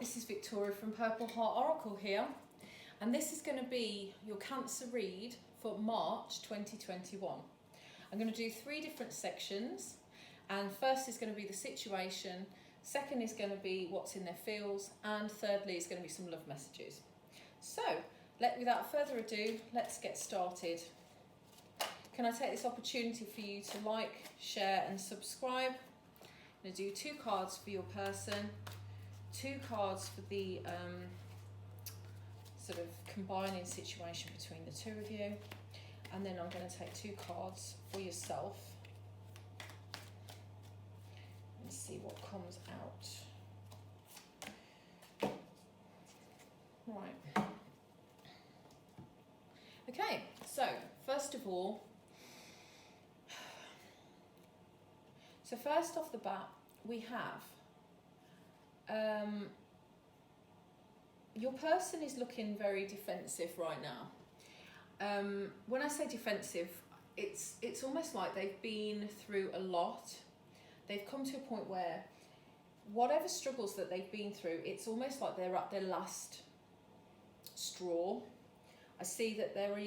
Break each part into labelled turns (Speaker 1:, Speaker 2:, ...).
Speaker 1: This is Victoria from Purple Heart Oracle here, and this is going to be your Cancer read for March 2021. I'm going to do 3 different sections, and first is going to be the situation, second is going to be what's in their feels, and thirdly is going to be some love messages. So, without further ado, let's get started. Can I take this opportunity for you to like, share and subscribe? I'm going to do 2 cards for your person, 2 cards for the sort of combining situation between the 2 of you, and then I'm going to take 2 cards for yourself and see what comes out. Right. Okay, so first of all, first off the bat, we have your person is looking very defensive right now. When I say defensive, it's almost like they've been through a lot. They've come to a point where whatever struggles that they've been through, it's almost like they're at their last straw. I see that they're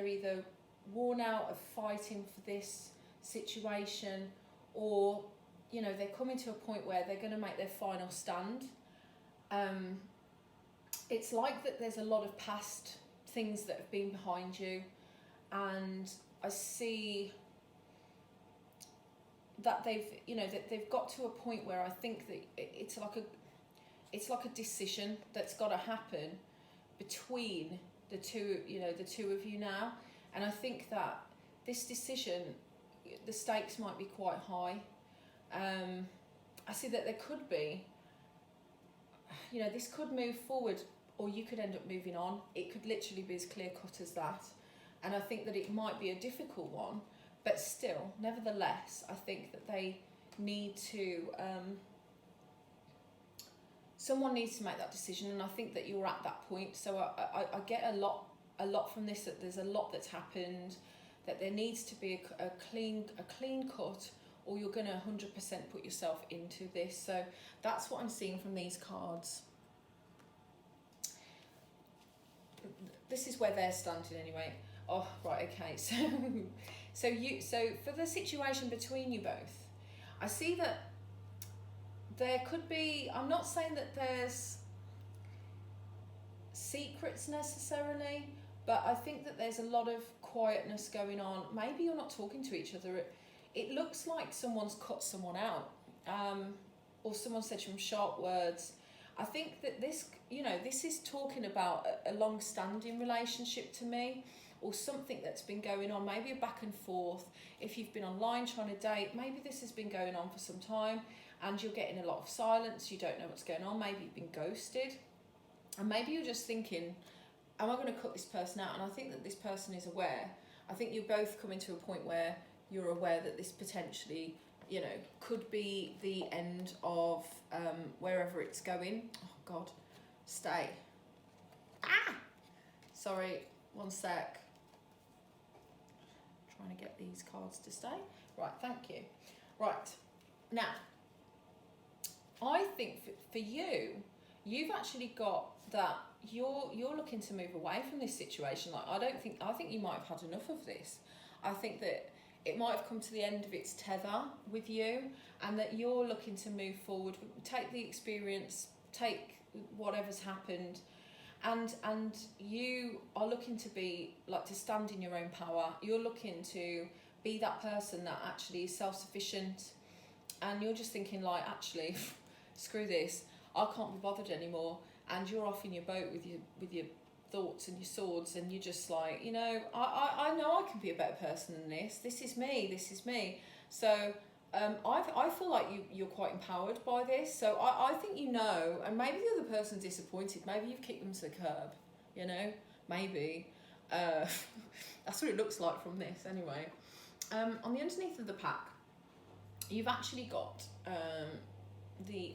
Speaker 1: either worn out of fighting for this situation, or you know, they're coming to a point where they're going to make their final stand. It's like that there's a lot of past things that have been behind you, and I see that they've got to a point where I think that it's like a decision that's got to happen between the two of you now, and I think that this decision, the stakes might be quite high. I see that there could be, this could move forward, or you could end up moving on. It could literally be as clear cut as that. And I think that it might be a difficult one, but still, nevertheless, I think that they need to, someone needs to make that decision, and I think that you're at that point. So I get a lot from this, that there's a lot that's happened, that there needs to be a clean cut, or you're going to 100% put yourself into this. So that's what I'm seeing from these cards. This is where they're standing anyway. Oh, right, okay. So for the situation between you both, I see that there could be, I'm not saying that there's secrets necessarily, but I think that there's a lot of quietness going on. Maybe you're not talking to each other. It looks like someone's cut someone out, or someone said some sharp words. I think that this is talking about a long-standing relationship to me, or something that's been going on, maybe a back and forth. If you've been online trying to date, maybe this has been going on for some time, and you're getting a lot of silence, you don't know what's going on, maybe you've been ghosted, and maybe you're just thinking, am I going to cut this person out? And I think that this person is aware. I think you're both coming to a point where you're aware that this potentially, could be the end of wherever it's going. Oh God, stay. Ah! Sorry, one sec. Trying to get these cards to stay. Right, thank you. Right, now, I think for you, you've actually got that you're looking to move away from this situation. I think you might have had enough of this. I think that it might have come to the end of its tether with you, and that you're looking to move forward, take the experience, take whatever's happened, and you are looking to be to stand in your own power. You're looking to be that person that actually is self-sufficient, and you're just thinking actually, screw this, I can't be bothered anymore, and you're off in your boat with your thoughts and your swords, and you're just I know I can be a better person than this. This is me. So I feel like you're quite empowered by this. So I think and maybe the other person's disappointed. Maybe you've kicked them to the curb. Maybe that's what it looks like from this anyway. On the underneath of the pack, you've actually got the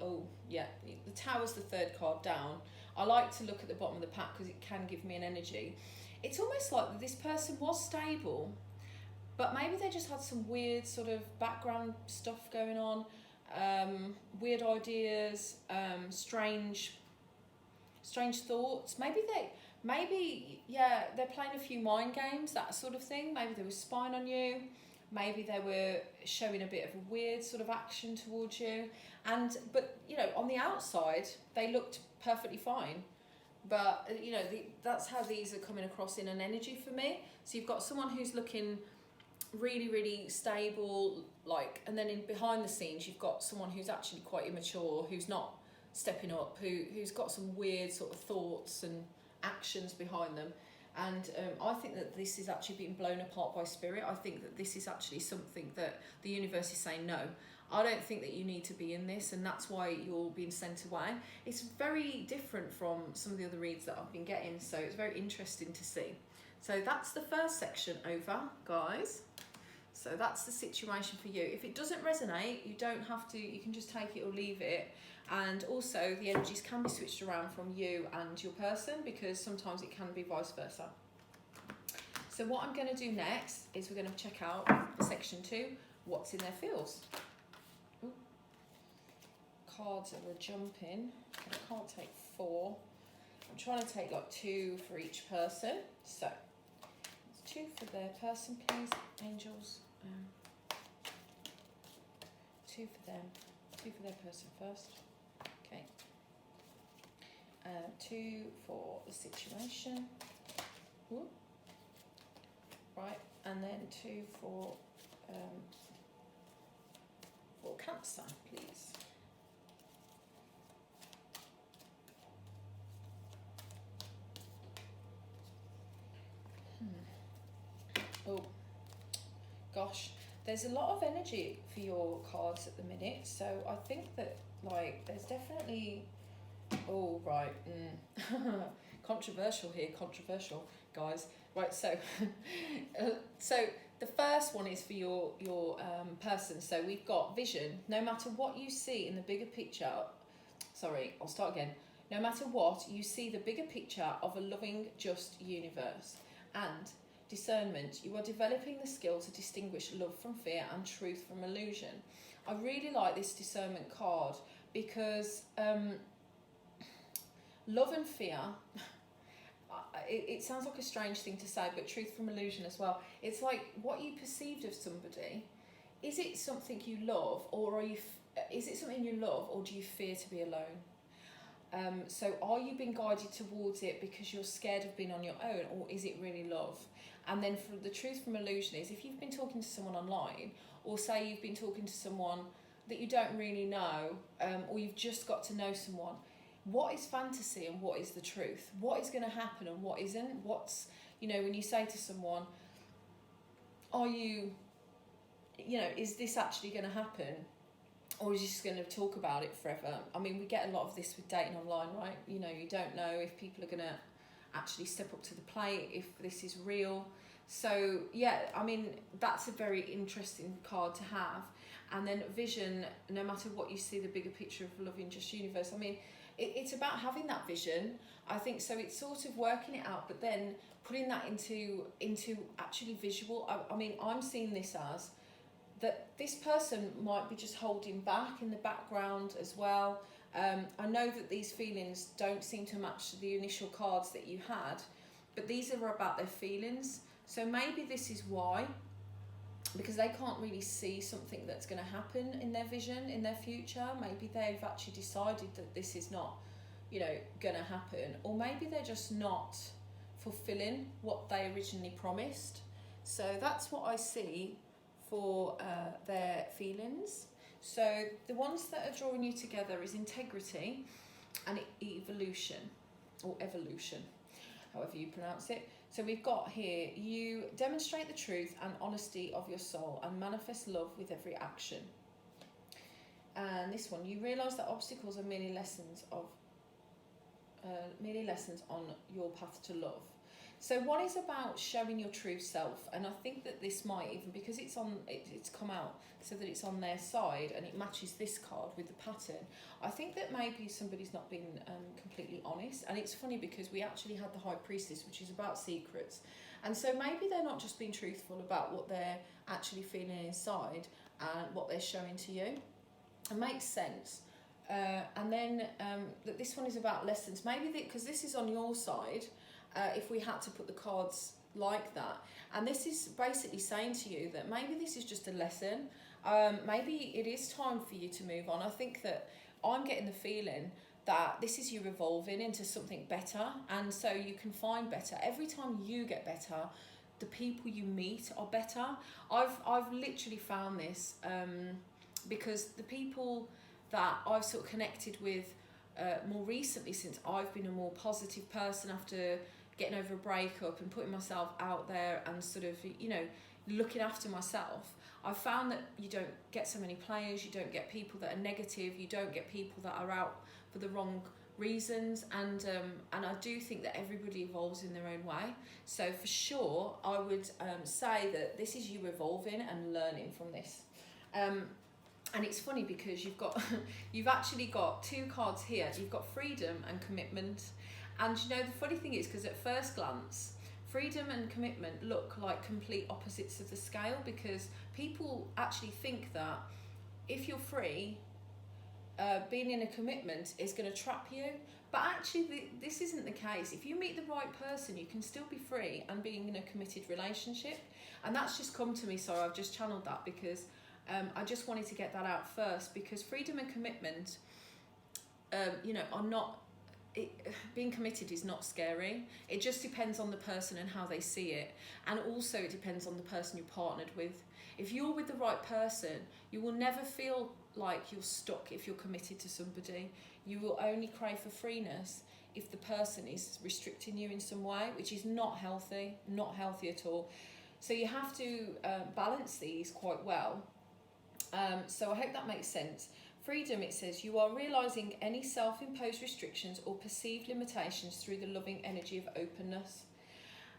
Speaker 1: Tower's the 3rd card down. I like to look at the bottom of the pack because it can give me an energy. It's almost like this person was stable, but maybe they just had some weird sort of background stuff going on, weird ideas, strange strange thoughts. Maybe they're playing a few mind games, that sort of thing. Maybe they were spying on you. Maybe they were showing a bit of a weird sort of action towards you. But you know, on the outside, they looked perfectly fine. But you know, that's how these are coming across in an energy for me. So you've got someone who's looking really, really stable, like, and then behind the scenes, you've got someone who's actually quite immature, who's not stepping up, who's got some weird sort of thoughts and actions behind them. And I think that this is actually being blown apart by spirit. I think that this is actually something that the universe is saying, no, I don't think that you need to be in this, and that's why you're being sent away. It's very different from some of the other reads that I've been getting, so it's very interesting to see. So that's the first section over, guys. So that's the situation for you. If it doesn't resonate, you don't have to, you can just take it or leave it. And also the energies can be switched around from you and your person, because sometimes it can be vice versa. So what I'm going to do next is we're going to check out section 2, what's in their fields. Ooh. Cards are jumping. I can't take 4. I'm trying to take like 2 for each person. So 2 for their person, please, angels. 2 for them, 2 for their person first. Okay. 2 for the situation. Ooh. Right, and then 2 for Cancer, please. Oh, gosh, there's a lot of energy for your cards at the minute, so I think that, like, there's definitely, oh, right, controversial here, controversial, guys. Right, so, so the first one is for your person. So we've got vision. No matter what you see in the bigger picture, sorry, I'll start again. No matter what, you see the bigger picture of a loving, just universe. And discernment, you are developing the skill to distinguish love from fear and truth from illusion. I really like this discernment card because love and fear, it sounds like a strange thing to say, but truth from illusion as well. It's like what you perceived of somebody. Is it something you love, or is it something you love, or do you fear to be alone? So are you being guided towards it because you're scared of being on your own, or is it really love? And then for the truth from illusion is, if you've been talking to someone online, or say you've been talking to someone that you don't really know, or you've just got to know someone, what is fantasy and what is the truth? What is going to happen and what isn't? What's, you know, when you say to someone, are you, you know, is this actually going to happen? Or is you just going to talk about it forever? I mean, we get a lot of this with dating online, right? You know, you don't know if people are going to actually step up to the plate, if this is real. So, yeah, I mean, that's a very interesting card to have. And then vision, no matter what you see, the bigger picture of a loving, just universe. I mean, it's about having that vision, I think. So it's sort of working it out, but then putting that into actually visual. I mean, I'm seeing this as that this person might be just holding back in the background as well. I know that these feelings don't seem to match the initial cards that you had, but these are about their feelings. So maybe this is why, because they can't really see something that's going to happen in their vision, in their future. Maybe they've actually decided that this is not, you know, going to happen. Or maybe they're just not fulfilling what they originally promised. So that's what I see for their feelings. So the ones that are drawing you together is integrity and evolution, or evolution, however you pronounce it. So we've got here, you demonstrate the truth and honesty of your soul and manifest love with every action. And this one, you realise that obstacles are merely lessons on your path to love. So one is about showing your true self, and I think that this might even, because it's come out so that it's on their side and it matches this card with the pattern, I think that maybe somebody's not been completely honest. And it's funny because we actually had the High Priestess, which is about secrets, and so maybe they're not just being truthful about what they're actually feeling inside and what they're showing to you. It makes sense. And then that this one is about lessons. Maybe because this is on your side, if we had to put the cards like that. And this is basically saying to you that maybe this is just a lesson. Maybe it is time for you to move on. I think that I'm getting the feeling that this is you evolving into something better, and so you can find better. Every time you get better, the people you meet are better. I've literally found this because the people that I've sort of connected with more recently, since I've been a more positive person after getting over a breakup and putting myself out there and sort of, you know, looking after myself, I've found that you don't get so many players, you don't get people that are negative, you don't get people that are out for the wrong reasons, and I do think that everybody evolves in their own way. So for sure, I would say that this is you evolving and learning from this. And it's funny because you've actually got two cards here. You've got freedom and commitment. And you know, the funny thing is, because at first glance, freedom and commitment look like complete opposites of the scale, because people actually think that if you're free, being in a commitment is going to trap you. But actually, this isn't the case. If you meet the right person, you can still be free and being in a committed relationship. And that's just come to me, so I've just channeled that because I just wanted to get that out first, because freedom and commitment, you know, are not... being committed is not scary. It just depends on the person and how they see it, and also it depends on the person you're partnered with. If you're with the right person, you will never feel like you're stuck if you're committed to somebody. You will only crave for freeness if the person is restricting you in some way, which is not healthy at all. So you have to balance these quite well. So I hope that makes sense. Freedom, it says, you are realising any self-imposed restrictions or perceived limitations through the loving energy of openness.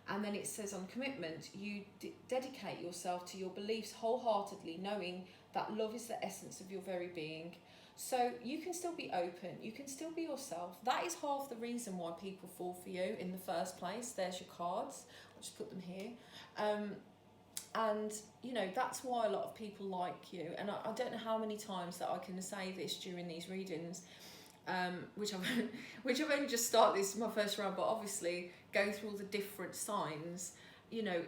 Speaker 1: And then it says on commitment, you dedicate yourself to your beliefs wholeheartedly, knowing that love is the essence of your very being. So you can still be open, you can still be yourself. That is half the reason why people fall for you in the first place. There's your cards. I'll just put them here. And, you know, that's why a lot of people like you. And I don't know how many times that I can say this during these readings, which I've only just started, this is my first round, but obviously go through all the different signs. You know,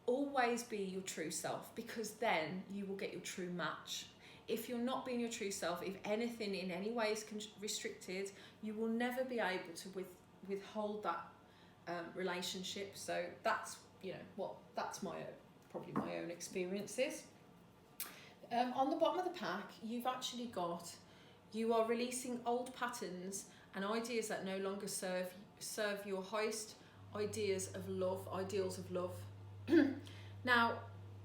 Speaker 1: always be your true self, because then you will get your true match. If you're not being your true self, if anything in any way is restricted, you will never be able to withhold that relationship. So that's, you know, that's probably my own experiences. On the bottom of the pack, you've actually got, you are releasing old patterns and ideas that no longer serve your highest ideals of love. Now,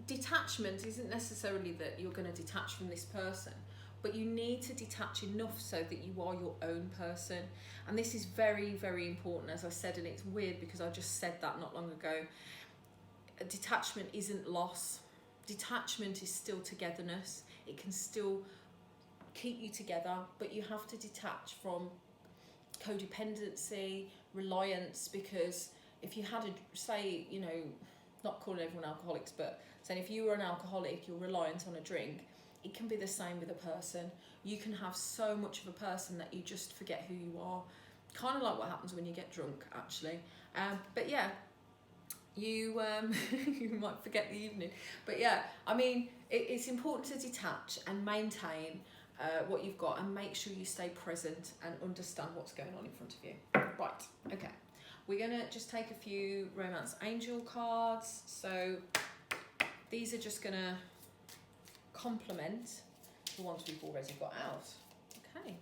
Speaker 1: detachment isn't necessarily that you're going to detach from this person, but you need to detach enough so that you are your own person. And this is very, very important, as I said, and it's weird because I just said that not long ago. Detachment isn't loss. Detachment is still togetherness. It can still keep you together, but you have to detach from codependency, reliance, because if you had say, you know, not calling everyone alcoholics, but saying if you were an alcoholic, you're reliant on a drink, it can be the same with a person. You can have so much of a person that you just forget who you are. Kind of like what happens when you get drunk, actually. But yeah, you you might forget the evening. But yeah, I mean, it's important to detach and maintain what you've got, and make sure you stay present and understand what's going on in front of you. Right, okay. We're going to just take a few Romance Angel cards. So these are just going to complement the ones we've already got out. Okay.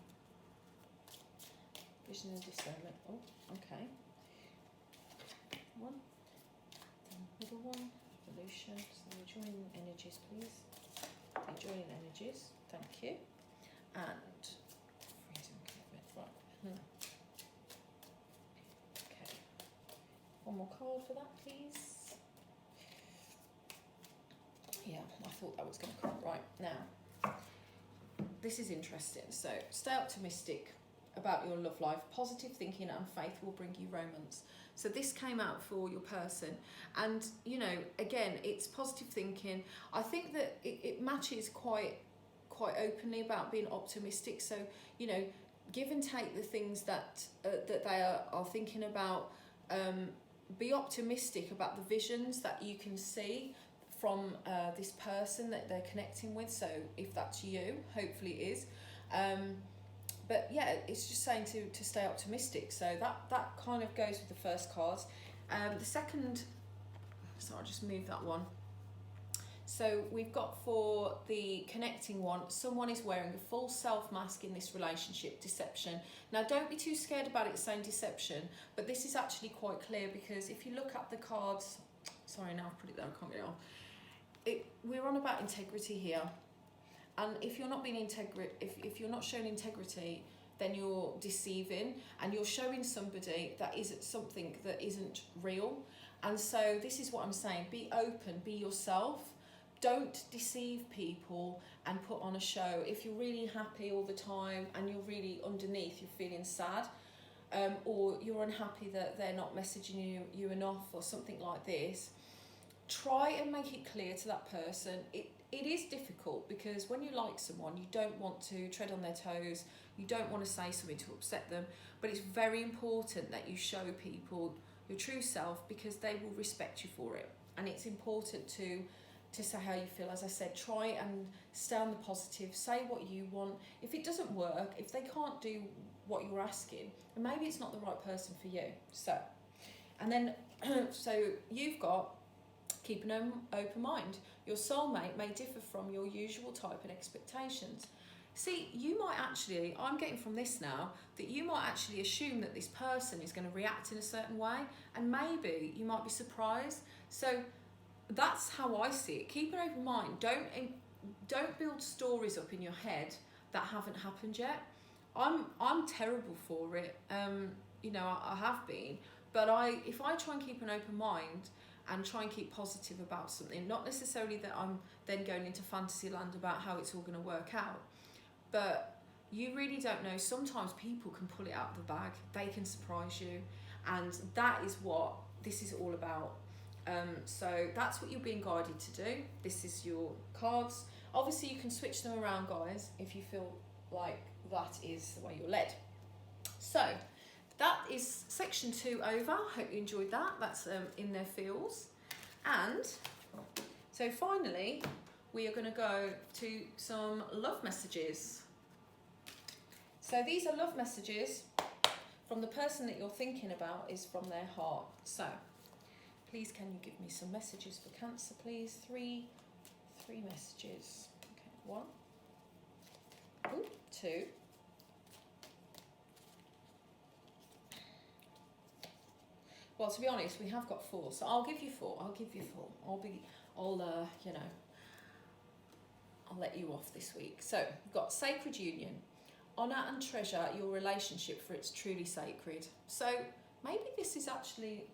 Speaker 1: Vision and discernment. Oh, okay. One. The middle one. Evolution. So join energies, please. Join energies. Thank you. And freedom, commitment. Right. Okay. One more card for that, please. Yeah, I thought that was going to come. Right, now, this is interesting. So, stay optimistic about your love life. Positive thinking and faith will bring you romance. So this came out for your person. And, you know, again, it's positive thinking. I think that it matches quite quite openly about being optimistic. So, you know, give and take the things that that they are thinking about. Be optimistic about the visions that you can see from this person that they're connecting with. So if that's you, hopefully it is. But yeah, it's just saying to stay optimistic. So that kind of goes with the first cards. The second, so I'll just move that one. So we've got for the connecting one, someone is wearing a full self mask in this relationship, deception. Now don't be too scared about it saying deception, but this is actually quite clear, because if you look at the cards, sorry, now I've put it there, I can't get it on. We're on about integrity here. And if you're not being if you're not showing integrity, then you're deceiving and you're showing somebody that isn't something that isn't real. And so this is what I'm saying, be open, be yourself. Don't deceive people and put on a show. If you're really happy all the time and you're really underneath, you're feeling sad, or you're unhappy that they're not messaging you enough or something like this, try and make it clear to that person. It is difficult, because when you like someone, you don't want to tread on their toes, you don't want to say something to upset them, but it's very important that you show people your true self, because they will respect you for it. And it's important to say how you feel. As I said, try and stay on the positive, say what you want. If it doesn't work, if they can't do what you're asking, then maybe it's not the right person for you. So, and then, so you've got keep an open mind. Your soulmate may differ from your usual type and expectations. See, you might actually, I'm getting from this now, that you might actually assume that this person is going to react in a certain way, and maybe you might be surprised. So that's how I see it. Keep an open mind. Don't build stories up in your head that haven't happened yet. I'm terrible for it. You know, I have been, but if I try and keep an open mind and try and keep positive about something, not necessarily that I'm then going into fantasy land about how it's all going to work out, but you really don't know. Sometimes people can pull it out of the bag. They can surprise you, and that is what this is all about. So that's what you're being guided to do. This is your cards. Obviously you can switch them around, guys, if you feel like that is the way you're led. So that is section 2 over. Hope you enjoyed that. That's in their feels. And so finally we are going to go to some love messages. So these are love messages from the person that you're thinking about, is from their heart. So please, can you give me some messages for Cancer, please? Three messages. Okay, 1, 2. Well, to be honest, we have got 4, so I'll give you 4. I'll you know, I'll let you off this week. So we've got sacred union. Honour and treasure your relationship, for it's truly sacred. So maybe this is actually,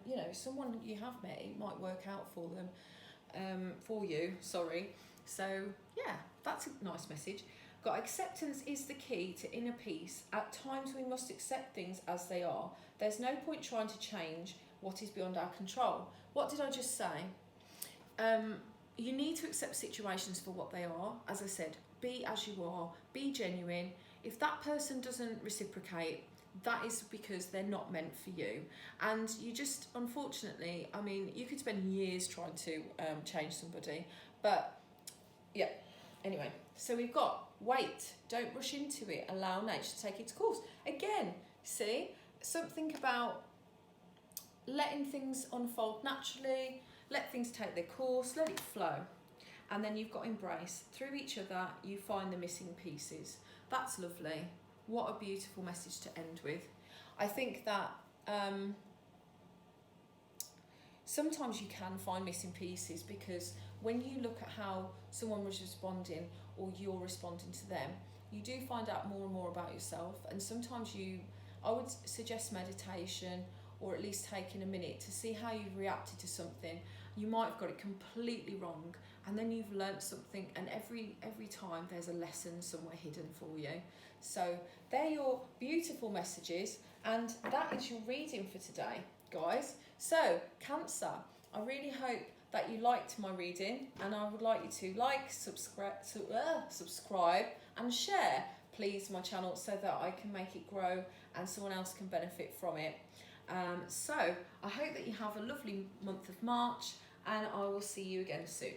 Speaker 1: you know, someone you have met, it might work out for them, for you, sorry. So, yeah, that's a nice message. Got acceptance is the key to inner peace. At times we must accept things as they are. There's no point trying to change what is beyond our control. What did I just say? You need to accept situations for what they are. As I said, be as you are, be genuine. If that person doesn't reciprocate, that is because they're not meant for you. And you just, unfortunately, I mean, you could spend years trying to change somebody, but yeah, anyway. So we've got wait, don't rush into it, allow nature to take its course. Again, see, something about letting things unfold naturally, let things take their course, let it flow. And then you've got embrace. Through each other, you find the missing pieces. That's lovely. What a beautiful message to end with. I think that sometimes you can find missing pieces, because when you look at how someone was responding or you're responding to them, you do find out more and more about yourself. And sometimes I would suggest meditation, or at least taking a minute to see how you've reacted to something. You might have got it completely wrong, and then you've learnt something, and every time there's a lesson somewhere hidden for you. So they're your beautiful messages, and that is your reading for today, guys. So Cancer, I really hope that you liked my reading, and I would like you to like, subscribe and share, please, my channel, so that I can make it grow and someone else can benefit from it. So I hope that you have a lovely month of March, and I will see you again soon.